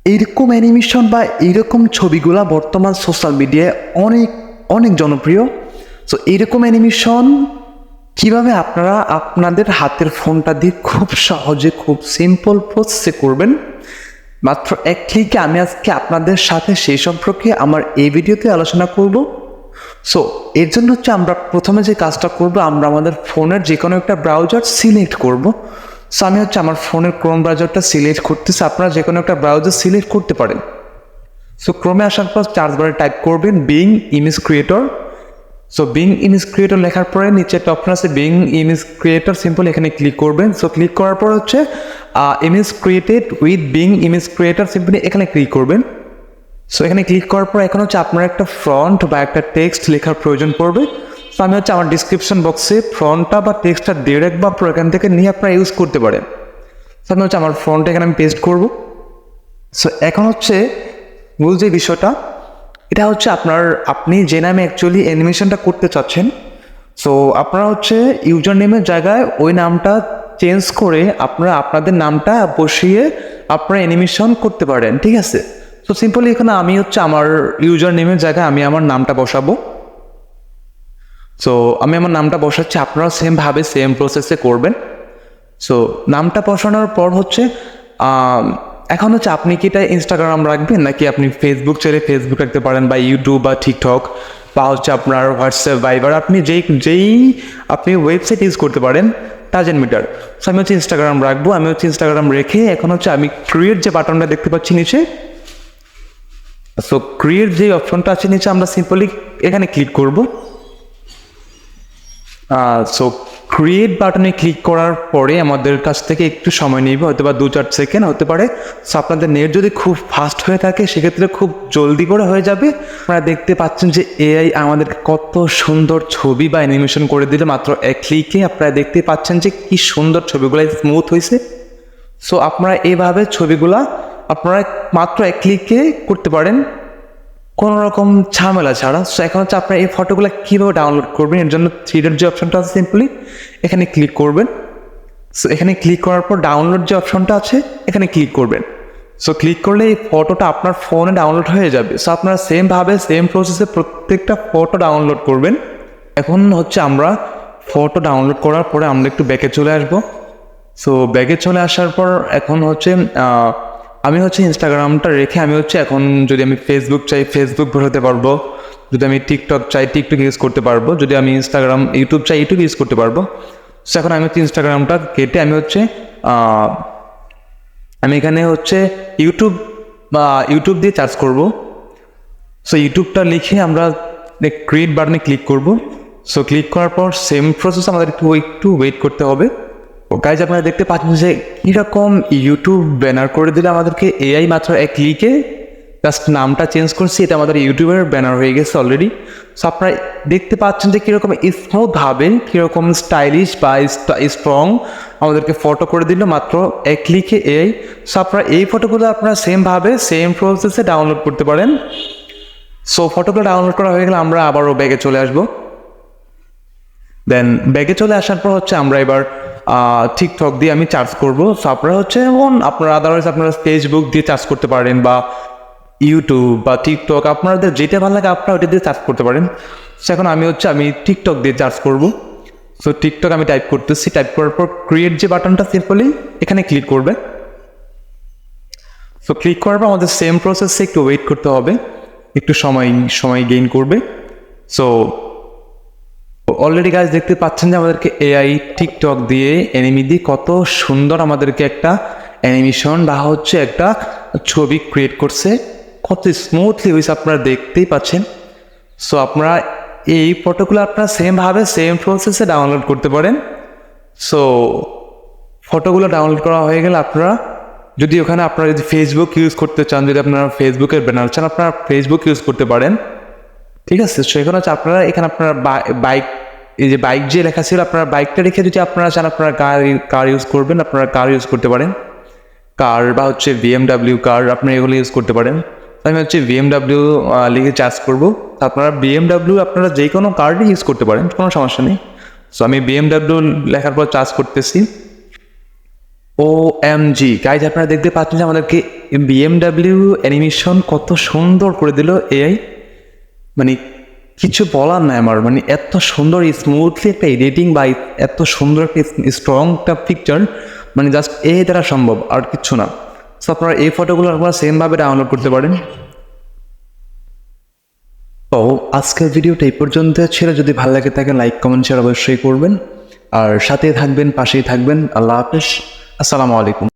এইরকম অ্যানিমেশন বা এইরকম ছবিগুলা বর্তমান সোশ্যাল মিডিয়ায় অনেক অনেক জনপ্রিয়। সো এইরকম অ্যানিমেশন কিভাবে আপনারা আপনাদের হাতের ফোনটা দিয়ে খুব সহজে খুব সিম্পল প্রসেসে করবেন, মাত্র এক ক্লিকে আমি আজকে আপনাদের সাথে সেই সম্পর্কে আমার এই ভিডিওতে আলোচনা করব। সো এর জন্য হচ্ছে আমরা প্রথমে যে কাজটা করব, আমরা আমাদের ফোনের যে কোনো একটা ব্রাউজার সিলেক্ট করব। সো আমি হচ্ছে আমার ফোনের ক্রোম ব্রাউজারটা সিলেক্ট করতেছি, আপনারা যে কোনো একটা ব্রাউজার সিলেক্ট করতে পারেন। সো ক্রোমে আসার পর সার্চ বারে টাইপ করবেন being image creator. So being image creator লেখার পরে নিচে একটা অপশন আছে বিং ইমেজ ক্রিয়েটর, সিম্পল এখানে ক্লিক করবেন। সো ক্লিক করার পর হচ্ছে image created with being image creator, simply এখানে ক্লিক করবেন। সো এখানে ক্লিক করার পর এখন হচ্ছে আপনার একটা ফ্রন্ট বা একটা টেক্সট লেখার প্রয়োজন পড়বে। তো আমি হচ্ছে আমার ডিসক্রিপশন বক্সে ফ্রন্টটা বা টেক্সটটা ডিরেক্ট বা এখান থেকে নিয়ে আপনারা ইউজ করতে পারেন। সো আমি হচ্ছে আমার ফ্রন্টটা এখানে আমি পেস্ট করব। সো এখন হচ্ছে মূল যে বিষয়টা, এটা হচ্ছে আপনি যে নামে অ্যাকচুয়ালি অ্যানিমেশনটা করতে চাচ্ছেন, সো আপনারা হচ্ছে ইউজার নেমের জায়গায় ওই নামটা চেঞ্জ করে আপনারা আপনাদের নামটা বসিয়ে আপনারা অ্যানিমেশন করতে পারেন, ঠিক আছে? সো সিম্পলি এখানে আমি হচ্ছে আমার ইউজার নেমের জায়গায় আমি আমার নামটা বসাবো। সো আমি আমার নামটা বসাচ্ছি, আপনারা সেমভাবে সেম প্রসেসে করবেন। সো নামটা বসানোর পর হচ্ছে এখন হচ্ছে আপনি কি এটা ইনস্টাগ্রাম রাখবেন নাকি আপনি ফেসবুক চাইলে ফেসবুক রাখতে পারেন, বা ইউটিউব বা টিকটক, বা হচ্ছে আপনার হোয়াটসঅ্যাপ, ভাইবার, আপনি যেই আপনি ওয়েবসাইট ইউজ করতে পারেন, ডাজেন্ট ম্যাটার। সো আমি হচ্ছে ইনস্টাগ্রাম রাখবো। আমি হচ্ছে ইনস্টাগ্রাম রেখে এখন হচ্ছে আমি ক্রিয়েট যে বাটনটা দেখতে পাচ্ছি নিচে, সো ক্রিয়েট যে অপশনটা আছে নিচে, আমরা সিম্পলি এখানে ক্লিক করব। সো ক্রিয়েট বাটনে ক্লিক করার পরে আমাদের কাছ থেকে একটু সময় নেবে, হয়তো বা 2-4 সেকেন্ড হতে পারে। সো আপনাদের নেট যদি খুব ফাস্ট হয়ে থাকে সেক্ষেত্রে খুব জলদি করে হয়ে যাবে। আপনারা দেখতে পাচ্ছেন যে এআই আমাদেরকে কত সুন্দর ছবি বা অ্যানিমেশন করে দিলে মাত্র এক ক্লিকে। আপনারা দেখতে পাচ্ছেন যে কি সুন্দর ছবিগুলো স্মুথ হয়েছে। সো আপনারা এইভাবে ছবিগুলা আপনারা মাত্র এক ক্লিকে করতে পারেন কোনো রকম ঝামেলা ছাড়া। সো এখন হচ্ছে আপনার এই ফটোগুলো কীভাবে ডাউনলোড করবেন, এর জন্য থ্রি ডট যে অপশনটা আছে সিম্পলি এখানে ক্লিক করবেন। সো এখানে ক্লিক করার পর ডাউনলোড যে অপশনটা আছে এখানে ক্লিক করবেন। সো ক্লিক করলে এই ফটোটা আপনার ফোনে ডাউনলোড হয়ে যাবে। সো আপনারা সেমভাবে সেম প্রসেসে প্রত্যেকটা ফটো ডাউনলোড করবেন। এখন হচ্ছে আমরা ফটো ডাউনলোড করার পরে আমরা একটু ব্যাকে চলে আসবো। সো ব্যাকে চলে আসার পর এখন হচ্ছে আমি হচ্ছে ইনস্টাগ্রামটা রেখে আমি হচ্ছে এখন যদি আমি ফেসবুক চাই ফেসবুক বসাতে পারবো, যদি আমি টিকটক চাই টিকটক ইউজ করতে পারবো, যদি আমি ইউটিউব চাই ইউটিউব ইউজ করতে পারবো। সো এখন আমি হচ্ছে ইনস্টাগ্রামটা কেটে আমি হচ্ছে আমি এখানে হচ্ছে ইউটিউব দিয়ে চার্জ করব। সো ইউটিউবটা লিখে আমরা ক্রিয়েট বাটনে ক্লিক করব। সো ক্লিক করার পর সেম প্রসেস আমাদের একটু ওয়েট করতে হবে। গাইজ আপনারা দেখতে পাচ্ছেন যে কীরকম ইউটিউব ব্যানার করে দিলে আমাদেরকে এআই মাত্র এক ক্লিকে জাস্ট নামটা চেঞ্জ করছি, এটা আমাদের ইউটিউবের ব্যানার হয়ে গেছে অলরেডি। সো আপনারা দেখতে পাচ্ছেন যে কীরকম স্মুথভাবে কীরকম স্টাইলিশ বা স্ট্রং আমাদেরকে ফটো করে দিল মাত্র এক ক্লিকে এআই। সো আপনারা এই ফটোগুলো আপনারা সেমভাবে সেম প্রসেসে ডাউনলোড করতে পারেন। সো ফটোগুলো ডাউনলোড করা হয়ে গেলে আমরা আবারও ব্যাগে চলে আসবো। দেন ব্যাগে চলে আসার পর হচ্ছে আমরা এবার টিকটক দিয়ে আমি চার্জ করবো। সো আপনারা হচ্ছে আপনারা আদারওয়াইজ আপনারা ফেসবুক দিয়ে চার্জ করতে পারেন, বা ইউটিউব বা টিকটক আপনাদের যেটা ভালো লাগে আপনারা ওইটা দিয়ে চার্জ করতে পারেন। সো এখন আমি টিকটক দিয়ে চার্জ করবো। সো টিকটক আমি টাইপ করতেছি, টাইপ করার পর ক্রিয়েট যে বাটনটা সিম্পলি এখানে ক্লিক করবে। সো ক্লিক করার পর আমাদের সেম প্রসেসে একটু ওয়েট করতে হবে, একটু সময় গেইন করবে। সো অলরেডি গাইজ দেখতে পাচ্ছেন যে আমাদেরকে এআই টিকটক দিয়ে অ্যানিমি দিয়ে কত সুন্দর আমাদেরকে একটা অ্যানিমেশন বা হচ্ছে একটা ছবি ক্রিয়েট করছে, কত স্মুথলি হয়েছে আপনারা দেখতেই পাচ্ছেন। সো আপনারা এই ফটোগুলো আপনারা সেমভাবে সেম প্রসেসে ডাউনলোড করতে পারেন। সো ফটোগুলো ডাউনলোড করা হয়ে গেলে আপনারা যদি ফেসবুক ইউজ করতে চান, যদি আপনারা ফেসবুকের ব্যানার চান আপনারা ফেসবুক ইউজ করতে পারেন, ঠিক আছে? সেখানে হচ্ছে এখানে আপনারা বাইক, এই যে বাইক যে লেখা ছিল আপনারা বাইকটা রেখে যদি আপনারা চান আপনারা কার ইউজ করবেন আপনারা কার ইউজ করতে পারেন, কার বা হচ্ছে BMW কার আপনারা এগুলো ইউজ করতে পারেন। আমি হচ্ছে BMW লিখে চার্জ করবো। আপনারা BMW আপনারা যে কোনো কার্ডই ইউজ করতে পারেন, কোনো সমস্যা নেই। সো আমি BMW লেখার পর চার্জ করতেছি। ও এম জি গাইজ, আপনারা দেখতে পাচ্ছেন যে আমাদেরকে বিএমডাব্লিউ অ্যানিমেশন কত সুন্দর করে দিল এআই। মানে কিছু বলার নাই আমার, মানে এত সুন্দর স্মুথলি একটা এডিটিং বা এত সুন্দর একটা স্ট্রং একটা পিকচার, মানে জাস্ট এ দ্বারা সম্ভব, আর কিচ্ছু না। সো আপনারা এই ফটোগুলো আপনারা সেমভাবে ডাউনলোড করতে পারেন। তো আজকের ভিডিওটা এই পর্যন্ত ছিল। যদি ভালো লাগে থাকে লাইক কমেন্ট শেয়ার অবশ্যই করবেন, আর সাথে থাকবেন, পাশেই থাকবেন। আল্লাহ হাফেজ, আসসালামু আলাইকুম।